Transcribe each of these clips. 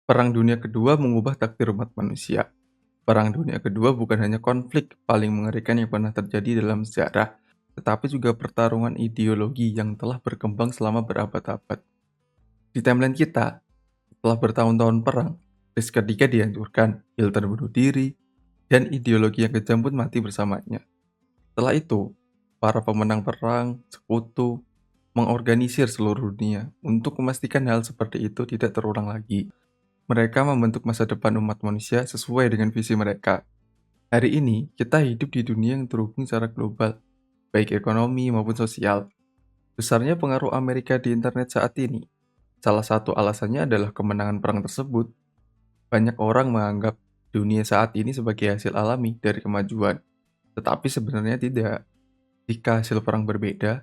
Perang Dunia Kedua mengubah takdir umat manusia. Perang Dunia Kedua bukan hanya konflik paling mengerikan yang pernah terjadi dalam sejarah, tetapi juga pertarungan ideologi yang telah berkembang selama berabad-abad. Di timeline kita, setelah bertahun-tahun perang, Reich ketiga dihancurkan, Hitler bunuh diri, dan ideologi yang kejam pun mati bersamanya. Setelah itu, para pemenang perang, sekutu, mengorganisir seluruh dunia untuk memastikan hal seperti itu tidak terulang lagi. Mereka membentuk masa depan umat manusia sesuai dengan visi mereka. Hari ini, kita hidup di dunia yang terhubung secara global, baik ekonomi maupun sosial. Besarnya pengaruh Amerika di internet saat ini. Salah satu alasannya adalah kemenangan perang tersebut. Banyak orang menganggap dunia saat ini sebagai hasil alami dari kemajuan. Tetapi sebenarnya tidak. Jika hasil perang berbeda,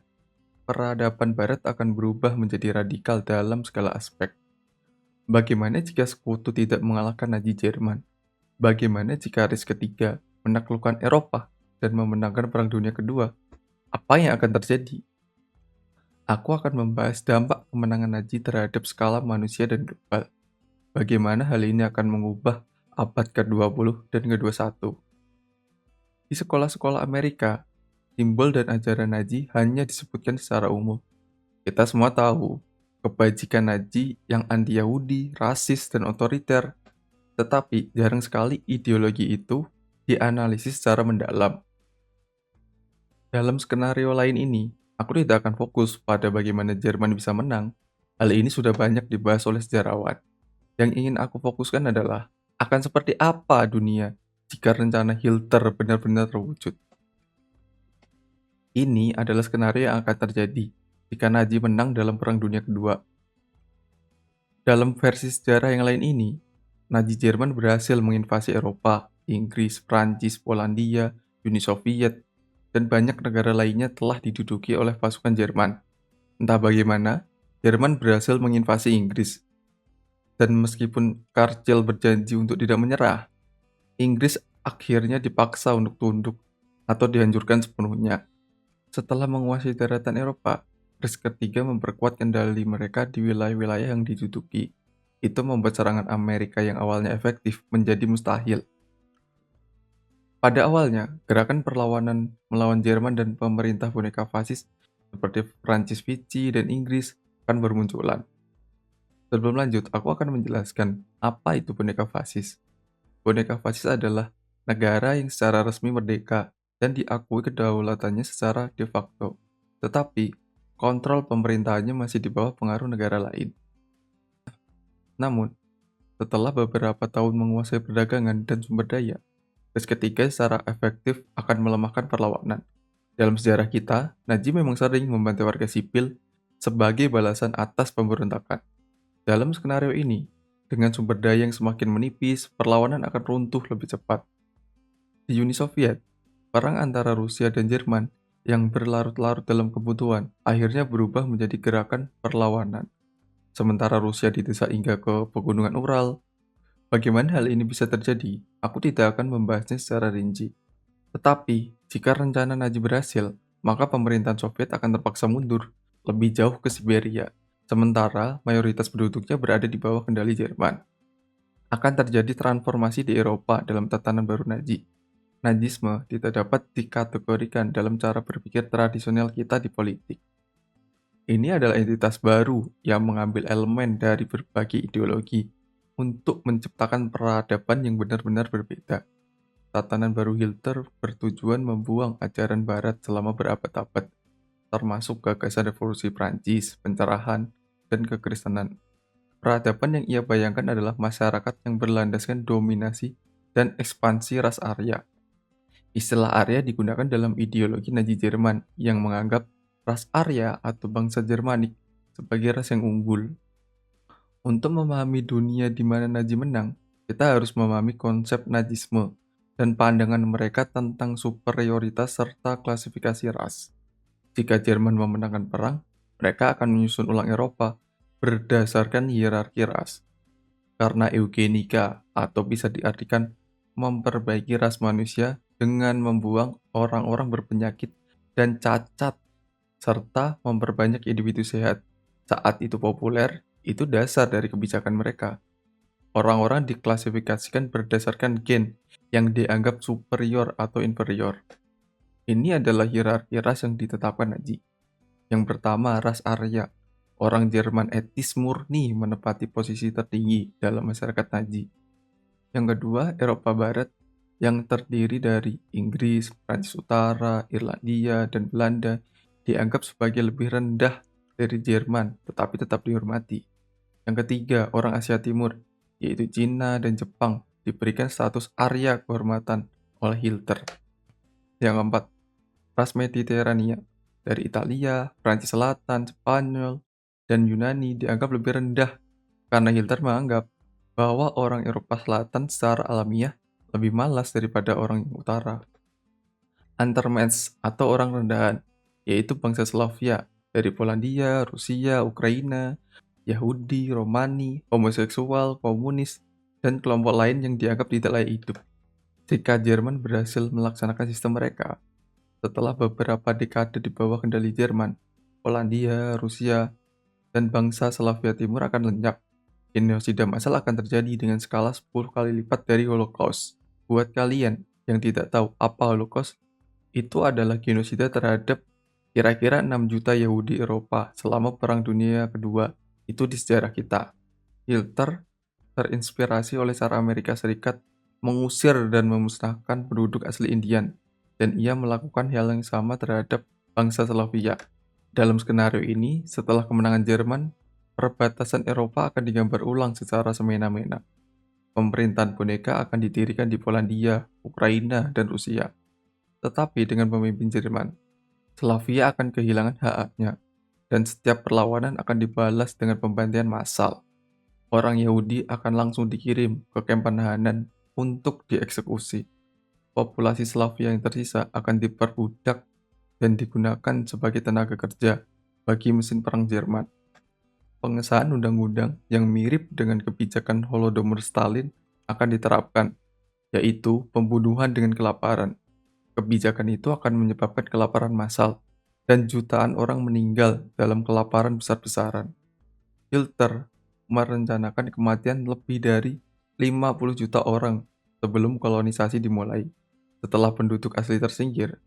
peradaban barat akan berubah menjadi radikal dalam segala aspek. Bagaimana jika sekutu tidak mengalahkan Nazi Jerman? Bagaimana jika Reich ketiga menaklukkan Eropa dan memenangkan Perang Dunia Kedua? Apa yang akan terjadi? Aku akan membahas dampak kemenangan Nazi terhadap skala manusia dan global. Bagaimana hal ini akan mengubah abad ke-20 dan ke-21. Di sekolah-sekolah Amerika, simbol dan ajaran Nazi hanya disebutkan secara umum. Kita semua tahu kebajikan Nazi yang anti-Yahudi, rasis, dan otoriter. Tetapi jarang sekali ideologi itu dianalisis secara mendalam. Dalam skenario lain ini, aku tidak akan fokus pada bagaimana Jerman bisa menang. Hal ini sudah banyak dibahas oleh sejarawan. Yang ingin aku fokuskan adalah akan seperti apa dunia jika rencana Hitler benar-benar terwujud. Ini adalah skenario yang akan terjadi jika Nazi menang dalam Perang Dunia Kedua. Dalam versi sejarah yang lain ini, Nazi Jerman berhasil menginvasi Eropa, Inggris, Prancis, Polandia, Uni Soviet, dan banyak negara lainnya telah diduduki oleh pasukan Jerman. Entah bagaimana, Jerman berhasil menginvasi Inggris. Dan meskipun Churchill berjanji untuk tidak menyerah, Inggris akhirnya dipaksa untuk tunduk atau dihancurkan sepenuhnya. Setelah menguasai daratan Eropa, Reich ketiga memperkuat kendali mereka di wilayah-wilayah yang diduduki. Itu membuat serangan Amerika yang awalnya efektif menjadi mustahil. Pada awalnya, gerakan perlawanan melawan Jerman dan pemerintah boneka fasis seperti Prancis Vichy dan Inggris akan bermunculan. Sebelum lanjut, aku akan menjelaskan apa itu boneka fasis. Boneka fasis adalah negara yang secara resmi merdeka dan diakui kedaulatannya secara de facto. Tetapi, kontrol pemerintahannya masih di bawah pengaruh negara lain. Namun, setelah beberapa tahun menguasai perdagangan dan sumber daya, Reich ketiga secara efektif akan melemahkan perlawanan. Dalam sejarah kita, Nazi memang sering membantu warga sipil sebagai balasan atas pemberontakan. Dalam skenario ini, dengan sumber daya yang semakin menipis, perlawanan akan runtuh lebih cepat. Di Uni Soviet, perang antara Rusia dan Jerman yang berlarut-larut dalam kebutuhan akhirnya berubah menjadi gerakan perlawanan. Sementara Rusia didesak hingga ke pegunungan Ural. Bagaimana hal ini bisa terjadi? Aku tidak akan membahasnya secara rinci. Tetapi, jika rencana Nazi berhasil, maka pemerintahan Soviet akan terpaksa mundur lebih jauh ke Siberia, sementara mayoritas penduduknya berada di bawah kendali Jerman. Akan terjadi transformasi di Eropa dalam tatanan baru Nazi. Nazisme tidak dapat dikategorikan dalam cara berpikir tradisional kita di politik. Ini adalah entitas baru yang mengambil elemen dari berbagai ideologi untuk menciptakan peradaban yang benar-benar berbeda. Tatanan baru Hitler bertujuan membuang ajaran Barat selama berabad-abad, termasuk gagasan revolusi Prancis, pencerahan, dan kekristenan. Peradaban yang ia bayangkan adalah masyarakat yang berlandaskan dominasi dan ekspansi ras Arya. Istilah Arya digunakan dalam ideologi Nazi Jerman yang menganggap ras Arya atau bangsa Jermanik sebagai ras yang unggul. Untuk memahami dunia di mana Nazi menang, kita harus memahami konsep Nazisme dan pandangan mereka tentang superioritas serta klasifikasi ras. Jika Jerman memenangkan perang, mereka akan menyusun ulang Eropa berdasarkan hierarki ras. Karena eugenika atau bisa diartikan memperbaiki ras manusia dengan membuang orang-orang berpenyakit dan cacat serta memperbanyak individu sehat. Saat itu populer, itu dasar dari kebijakan mereka. Orang-orang diklasifikasikan berdasarkan gen yang dianggap superior atau inferior. Ini adalah hierarki ras yang ditetapkan Nazi. Yang pertama, ras Arya. Orang Jerman etis murni menepati posisi tertinggi dalam masyarakat Nazi. Yang kedua, Eropa Barat yang terdiri dari Inggris, Prancis Utara, Irlandia, dan Belanda dianggap sebagai lebih rendah dari Jerman, tetapi tetap dihormati. Yang ketiga, orang Asia Timur, yaitu Cina dan Jepang, diberikan status Arya kehormatan oleh Hitler. Yang keempat, ras Mediterania dari Italia, Prancis Selatan, Spanyol, dan Yunani dianggap lebih rendah karena Hitler menganggap bahwa orang Eropa Selatan secara alamiah lebih malas daripada orang yang utara. Untermensch atau orang rendahan, yaitu bangsa Slavia dari Polandia, Rusia, Ukraina, Yahudi, Romani, homoseksual, komunis, dan kelompok lain yang dianggap tidak layak hidup. Jika Jerman berhasil melaksanakan sistem mereka, setelah beberapa dekade di bawah kendali Jerman, Polandia, Rusia, dan bangsa Slavia Timur akan lenyap. Genosida massal akan terjadi dengan skala 10 kali lipat dari Holocaust. Buat kalian yang tidak tahu apa Holocaust, itu adalah genosida terhadap kira-kira 6 juta Yahudi Eropa selama Perang Dunia Kedua. Itu di sejarah kita. Hitler terinspirasi oleh cara Amerika Serikat mengusir dan memusnahkan penduduk asli Indian, dan ia melakukan hal yang sama terhadap bangsa Slavia. Dalam skenario ini, setelah kemenangan Jerman, perbatasan Eropa akan digambar ulang secara semena-mena. Pemerintahan boneka akan didirikan di Polandia, Ukraina, dan Rusia. Tetapi dengan pemimpin Jerman, Slavia akan kehilangan hak-haknya, dan setiap perlawanan akan dibalas dengan pembantaian massal. Orang Yahudi akan langsung dikirim ke kamp penahanan untuk dieksekusi. Populasi Slavia yang tersisa akan diperbudak dan digunakan sebagai tenaga kerja bagi mesin perang Jerman. Pengesahan undang-undang yang mirip dengan kebijakan Holodomor Stalin akan diterapkan, yaitu pembunuhan dengan kelaparan. Kebijakan itu akan menyebabkan kelaparan massal, dan jutaan orang meninggal dalam kelaparan besar-besaran. Hitler merencanakan kematian lebih dari 50 juta orang sebelum kolonisasi dimulai. Setelah penduduk asli tersingkir,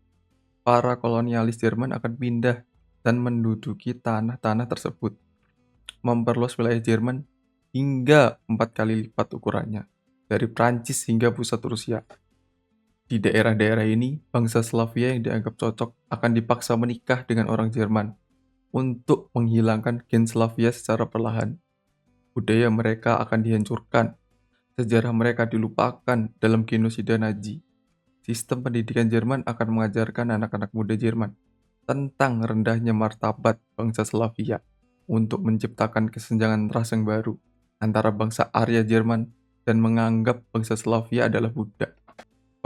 para kolonialis Jerman akan pindah dan menduduki tanah-tanah tersebut, memperluas wilayah Jerman hingga 4 kali lipat ukurannya, dari Prancis hingga pusat Rusia. Di daerah-daerah ini, bangsa Slavia yang dianggap cocok akan dipaksa menikah dengan orang Jerman untuk menghilangkan gen Slavia secara perlahan. Budaya mereka akan dihancurkan, sejarah mereka dilupakan dalam genosida Nazi. Sistem pendidikan Jerman akan mengajarkan anak-anak muda Jerman tentang rendahnya martabat bangsa Slavia untuk menciptakan kesenjangan ras yang baru antara bangsa Arya Jerman dan menganggap bangsa Slavia adalah budak.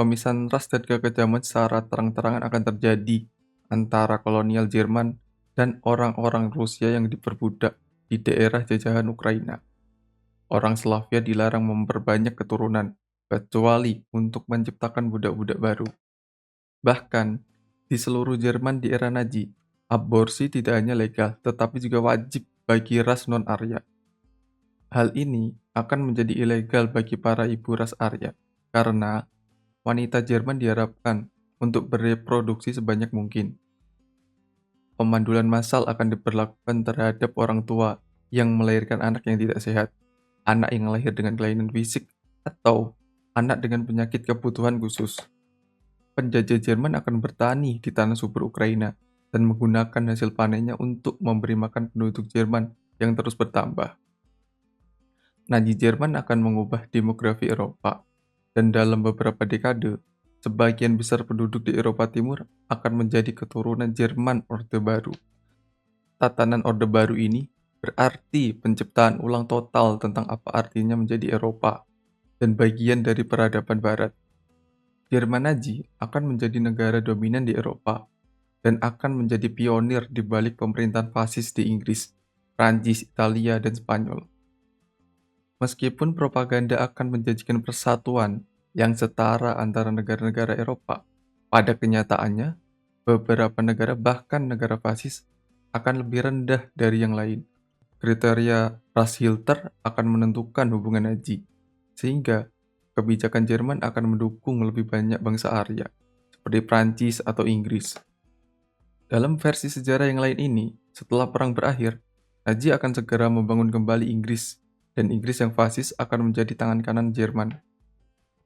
Pemisahan ras dan kekejaman secara terang-terangan akan terjadi antara kolonial Jerman dan orang-orang Rusia yang diperbudak di daerah jajahan Ukraina. Orang Slavia dilarang memperbanyak keturunan, kecuali untuk menciptakan budak-budak baru. Bahkan, di seluruh Jerman di era Nazi, aborsi tidak hanya legal, tetapi juga wajib bagi ras non-Arya. Hal ini akan menjadi ilegal bagi para ibu ras Arya, karena wanita Jerman diharapkan untuk bereproduksi sebanyak mungkin. Pemandulan massal akan diberlakukan terhadap orang tua yang melahirkan anak yang tidak sehat, anak yang lahir dengan kelainan fisik, atau anak dengan penyakit kebutuhan khusus. Penjajah Jerman akan bertani di tanah subur Ukraina dan menggunakan hasil panennya untuk memberi makan penduduk Jerman yang terus bertambah. Nazi Jerman akan mengubah demografi Eropa, dan dalam beberapa dekade, sebagian besar penduduk di Eropa Timur akan menjadi keturunan Jerman Orde Baru. Tatanan Orde Baru ini berarti penciptaan ulang total tentang apa artinya menjadi Eropa dan bagian dari peradaban Barat. Jerman Nazi akan menjadi negara dominan di Eropa dan akan menjadi pionir di balik pemerintahan fasis di Inggris, Prancis, Italia, dan Spanyol. Meskipun propaganda akan menjanjikan persatuan yang setara antara negara-negara Eropa, pada kenyataannya, beberapa negara bahkan negara fasis akan lebih rendah dari yang lain. kriteria ras Hitler akan menentukan hubungan Nazi, sehingga kebijakan Jerman akan mendukung lebih banyak bangsa Arya, seperti Prancis atau Inggris. Dalam versi sejarah yang lain ini, setelah perang berakhir, Nazi akan segera membangun kembali Inggris, dan Inggris yang fasis akan menjadi tangan kanan Jerman.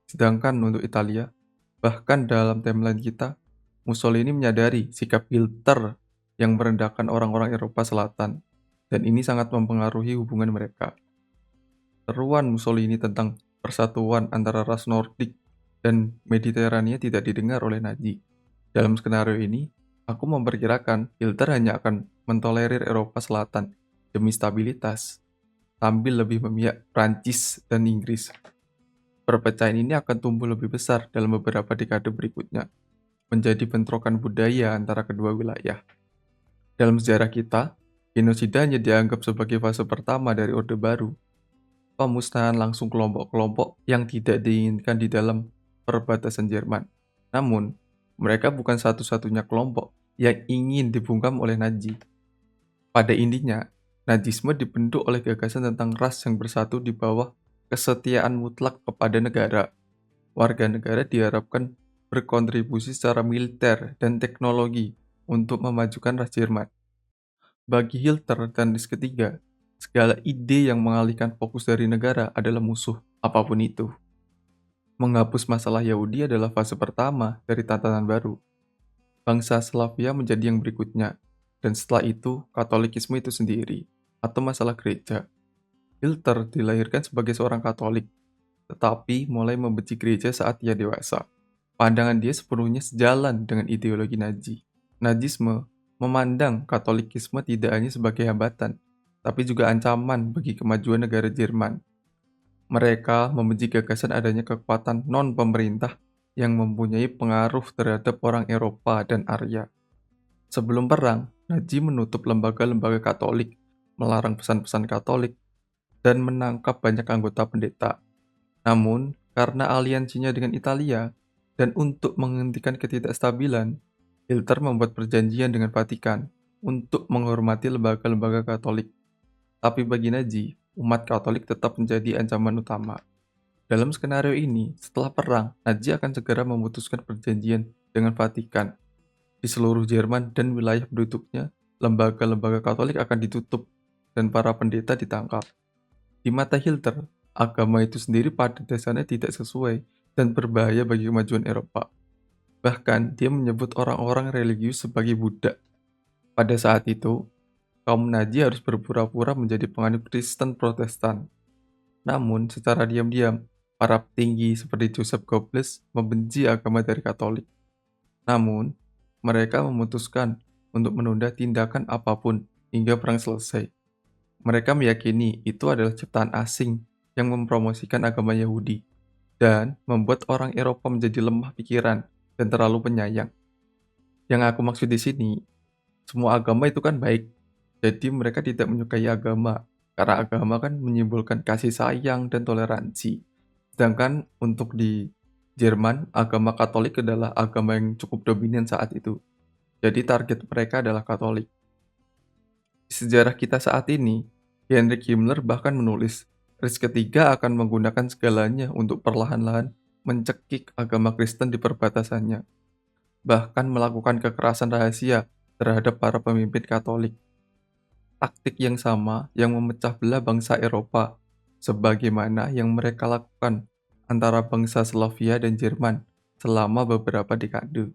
Sedangkan untuk Italia, bahkan dalam timeline kita, Mussolini menyadari sikap Hitler yang merendahkan orang-orang Eropa Selatan, dan ini sangat mempengaruhi hubungan mereka. Seruan Mussolini tentang persatuan antara ras Nordik dan Mediterania tidak didengar oleh Nazi. Dalam skenario ini, aku memperkirakan Hitler hanya akan mentolerir Eropa Selatan demi stabilitas, sambil lebih memihak Prancis dan Inggris. Perpecahan ini akan tumbuh lebih besar dalam beberapa dekade berikutnya, menjadi bentrokan budaya antara kedua wilayah. Dalam sejarah kita, genosida hanya dianggap sebagai fase pertama dari Orde Baru, pemusnahan langsung kelompok-kelompok yang tidak diinginkan di dalam perbatasan Jerman. Namun, mereka bukan satu-satunya kelompok yang ingin dibungkam oleh Nazi. Pada intinya, Nazisme dibentuk oleh gagasan tentang ras yang bersatu di bawah kesetiaan mutlak kepada negara. Warga negara diharapkan berkontribusi secara militer dan teknologi untuk memajukan ras Jerman. Bagi Hitler dan Reich ketiga, segala ide yang mengalihkan fokus dari negara adalah musuh, apapun itu. Menghapus masalah Yahudi adalah fase pertama dari tatanan baru. Bangsa Slavia menjadi yang berikutnya, dan setelah itu Katolikisme itu sendiri, atau masalah gereja. Hitler dilahirkan sebagai seorang Katolik, tetapi mulai membenci gereja saat ia dewasa. Pandangan dia sepenuhnya sejalan dengan ideologi Nazi. Nazisme memandang Katolikisme tidak hanya sebagai hambatan, tapi juga ancaman bagi kemajuan negara Jerman. Mereka membenci gagasan adanya kekuatan non-pemerintah yang mempunyai pengaruh terhadap orang Eropa dan Arya. Sebelum perang, Nazi menutup lembaga-lembaga Katolik, melarang pesan-pesan Katolik, dan menangkap banyak anggota pendeta. Namun, karena aliansinya dengan Italia, dan untuk menghentikan ketidakstabilan, Hitler membuat perjanjian dengan Vatikan untuk menghormati lembaga-lembaga Katolik. Tapi bagi Nazi, umat Katolik tetap menjadi ancaman utama. Dalam skenario ini, setelah perang, Nazi akan segera memutuskan perjanjian dengan Vatikan. Di seluruh Jerman dan wilayah penduduknya, lembaga-lembaga Katolik akan ditutup dan para pendeta ditangkap. Di mata Hitler, agama itu sendiri pada dasarnya tidak sesuai dan berbahaya bagi kemajuan Eropa. Bahkan, dia menyebut orang-orang religius sebagai budak. Pada saat itu, kaum Nazi harus berpura-pura menjadi penganut Kristen Protestan. Namun, secara diam-diam, para petinggi seperti Joseph Goebbels membenci agama dari Katolik. Namun, mereka memutuskan untuk menunda tindakan apapun hingga perang selesai. Mereka meyakini itu adalah ciptaan asing yang mempromosikan agama Yahudi dan membuat orang Eropa menjadi lemah pikiran dan terlalu penyayang. Yang aku maksud di sini, semua agama itu kan baik, jadi mereka tidak menyukai agama, karena agama kan menyimbolkan kasih sayang dan toleransi. Sedangkan untuk di Jerman, agama Katolik adalah agama yang cukup dominan saat itu. Jadi target mereka adalah Katolik. Di sejarah kita saat ini, Heinrich Himmler bahkan menulis, Reich ketiga akan menggunakan segalanya untuk perlahan-lahan mencekik agama Kristen di perbatasannya, bahkan melakukan kekerasan rahasia terhadap para pemimpin Katolik. Taktik yang sama yang memecah belah bangsa Eropa, sebagaimana yang mereka lakukan antara bangsa Slavia dan Jerman selama beberapa dekade.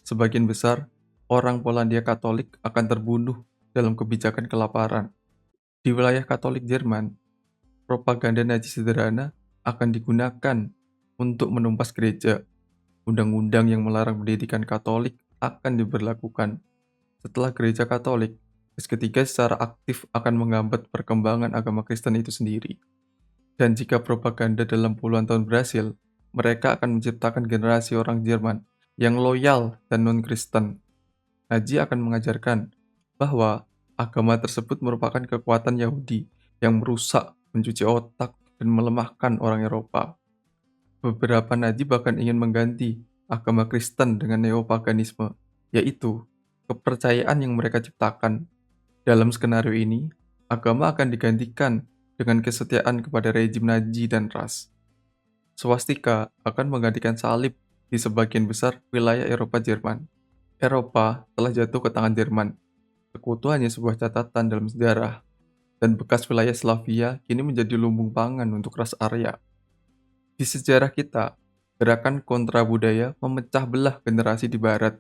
Sebagian besar orang Polandia Katolik akan terbunuh dalam kebijakan kelaparan. Di wilayah Katolik Jerman, propaganda Nazi sederhana akan digunakan untuk menumpas gereja. Undang-undang yang melarang pendidikan Katolik akan diberlakukan. Setelah gereja Katolik, ketiga secara aktif akan menghambat perkembangan agama Kristen itu sendiri. Dan jika propaganda dalam puluhan tahun berhasil, mereka akan menciptakan generasi orang Jerman yang loyal dan non-Kristen. Nazi akan mengajarkan bahwa agama tersebut merupakan kekuatan Yahudi yang merusak, mencuci otak, dan melemahkan orang Eropa. Beberapa Nazi bahkan ingin mengganti agama Kristen dengan neopaganisme, yaitu kepercayaan yang mereka ciptakan. Dalam skenario ini, Agama akan digantikan dengan kesetiaan kepada rejim Nazi dan ras. Swastika akan menggantikan salib di sebagian besar wilayah Eropa Jerman. Eropa telah jatuh ke tangan Jerman. Sekutu hanya sebuah catatan dalam sejarah, dan bekas wilayah Slavia kini menjadi lumbung pangan untuk ras Arya. Di sejarah kita, gerakan kontra budaya memecah belah generasi di barat.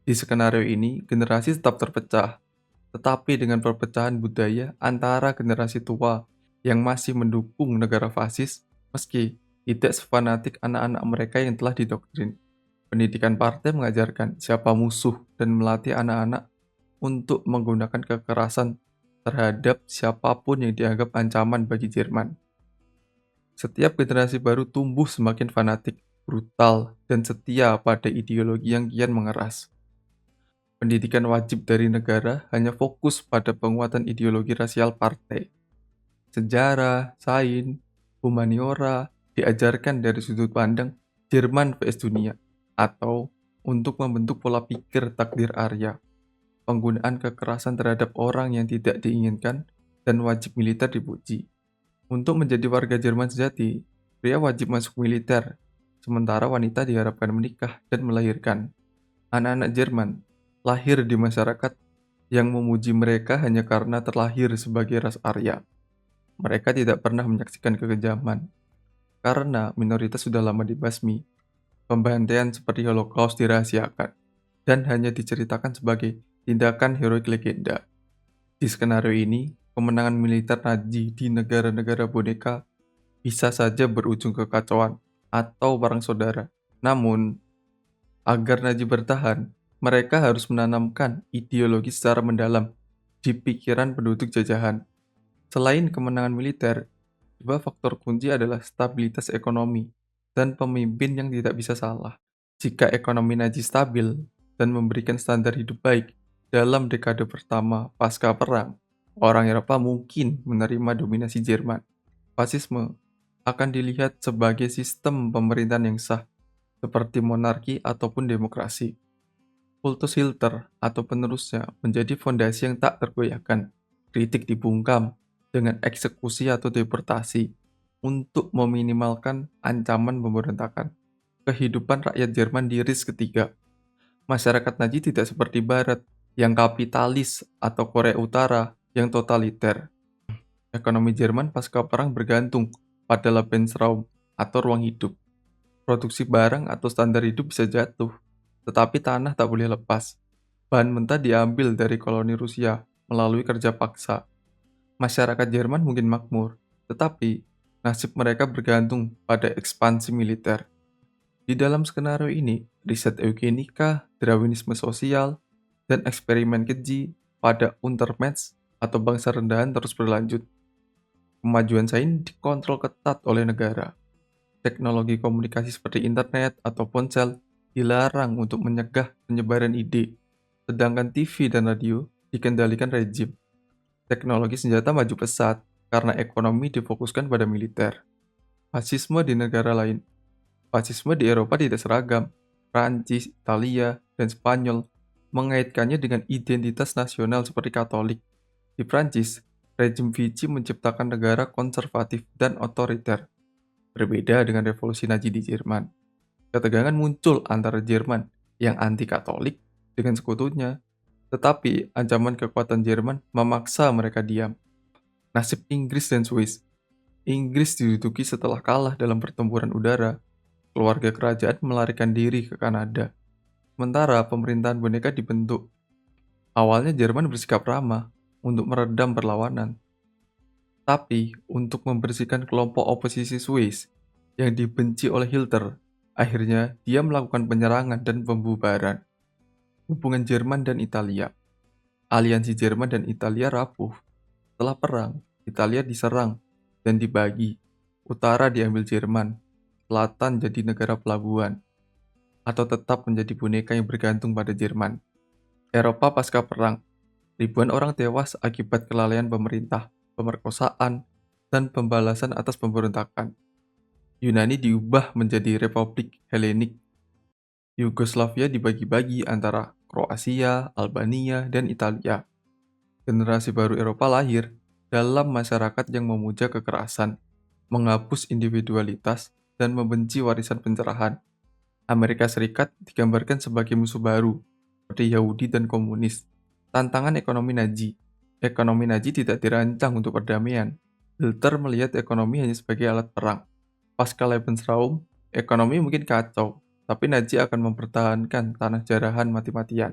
Di skenario ini, generasi tetap terpecah, tetapi dengan perpecahan budaya antara generasi tua yang masih mendukung negara fasis, meski tidak sefanatik anak-anak mereka yang telah didoktrin. Pendidikan partai mengajarkan siapa musuh dan melatih anak-anak untuk menggunakan kekerasan terhadap siapapun yang dianggap ancaman bagi Jerman. Setiap generasi baru tumbuh semakin fanatik, brutal, dan setia pada ideologi yang kian mengeras. Pendidikan wajib dari negara hanya fokus pada penguatan ideologi rasial partai. Sejarah, sains, humaniora diajarkan dari sudut pandang Jerman vs dunia, atau untuk membentuk pola pikir takdir Arya. Penggunaan kekerasan terhadap orang yang tidak diinginkan dan wajib militer dipuji. Untuk menjadi warga Jerman sejati, pria wajib masuk militer, sementara wanita diharapkan menikah dan melahirkan. Anak-anak Jerman lahir di masyarakat yang memuji mereka hanya karena terlahir sebagai ras Arya. Mereka tidak pernah menyaksikan kekejaman, karena minoritas sudah lama dibasmi. Pembantaian seperti Holocaust dirahasiakan, dan hanya diceritakan sebagai tindakan heroik legenda. Di skenario ini, kemenangan militer Nazi di negara-negara boneka bisa saja berujung kekacauan atau perang saudara. Namun, agar Nazi bertahan, mereka harus menanamkan ideologi secara mendalam di pikiran penduduk jajahan. Selain kemenangan militer, dua faktor kunci adalah stabilitas ekonomi dan pemimpin yang tidak bisa salah. Jika ekonomi Nazi stabil dan memberikan standar hidup baik dalam dekade pertama pasca perang, orang Eropa mungkin menerima dominasi Jerman. Fasisme akan dilihat sebagai sistem pemerintahan yang sah, seperti monarki ataupun demokrasi. Kultus Hitler atau penerusnya menjadi fondasi yang tak tergoyahkan. Kritik dibungkam dengan eksekusi atau deportasi untuk meminimalkan ancaman pemberontakan. Kehidupan rakyat Jerman di Reich ketiga. Masyarakat Nazi tidak seperti Barat yang kapitalis atau Korea Utara yang totaliter. Ekonomi Jerman pasca perang bergantung pada Lebensraum atau ruang hidup. Produksi barang atau standar hidup bisa jatuh, tetapi tanah tak boleh lepas. Bahan mentah diambil dari koloni Rusia melalui kerja paksa. Masyarakat Jerman mungkin makmur, tetapi nasib mereka bergantung pada ekspansi militer. Di dalam skenario ini, riset eugenika, Darwinisme sosial, dan eksperimen keji pada Untermensch atau bangsa rendahan terus berlanjut. Kemajuan sains dikontrol ketat oleh negara. Teknologi komunikasi seperti internet atau ponsel dilarang untuk mencegah penyebaran ide, sedangkan TV dan radio dikendalikan rejim. Teknologi senjata maju pesat karena ekonomi difokuskan pada militer. Fasisme di negara lain. Fasisme di Eropa tidak seragam. Prancis, Italia, dan Spanyol mengaitkannya dengan identitas nasional seperti Katolik. Di Prancis, rejim Vichy menciptakan negara konservatif dan otoriter. Berbeda dengan revolusi Nazi di Jerman. Ketegangan muncul antara Jerman yang anti-Katolik dengan sekutunya, tetapi ancaman kekuatan Jerman memaksa mereka diam. Nasib Inggris dan Swiss. Inggris diduduki setelah kalah dalam pertempuran udara. Keluarga kerajaan melarikan diri ke Kanada. Sementara pemerintahan boneka dibentuk. Awalnya Jerman bersikap ramah untuk meredam perlawanan. Tapi untuk membersihkan kelompok oposisi Swiss yang dibenci oleh Hitler, akhirnya dia melakukan penyerangan dan pembubaran. Hubungan Jerman dan Italia. Aliansi Jerman dan Italia rapuh. Setelah perang, Italia diserang dan dibagi. Utara diambil Jerman, selatan jadi negara pelabuhan, atau tetap menjadi boneka yang bergantung pada Jerman. Eropa pasca perang, ribuan orang tewas akibat kelalaian pemerintah, pemerkosaan, dan pembalasan atas pemberontakan. Yunani diubah menjadi Republik Helenik. Yugoslavia dibagi-bagi antara Kroasia, Albania, dan Italia. Generasi baru Eropa lahir, dalam masyarakat yang memuja kekerasan, menghapus individualitas, dan membenci warisan pencerahan. Amerika Serikat digambarkan sebagai musuh baru, seperti Yahudi dan komunis. Tantangan ekonomi Nazi. Ekonomi Nazi tidak dirancang untuk perdamaian. Hitler melihat ekonomi hanya sebagai alat perang. Pasca Lebensraum, ekonomi mungkin kacau, tapi Nazi akan mempertahankan tanah jarahan mati-matian.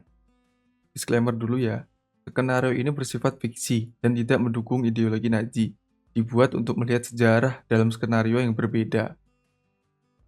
Disclaimer dulu ya, skenario ini bersifat fiksi dan tidak mendukung ideologi Nazi. Dibuat untuk melihat sejarah dalam skenario yang berbeda.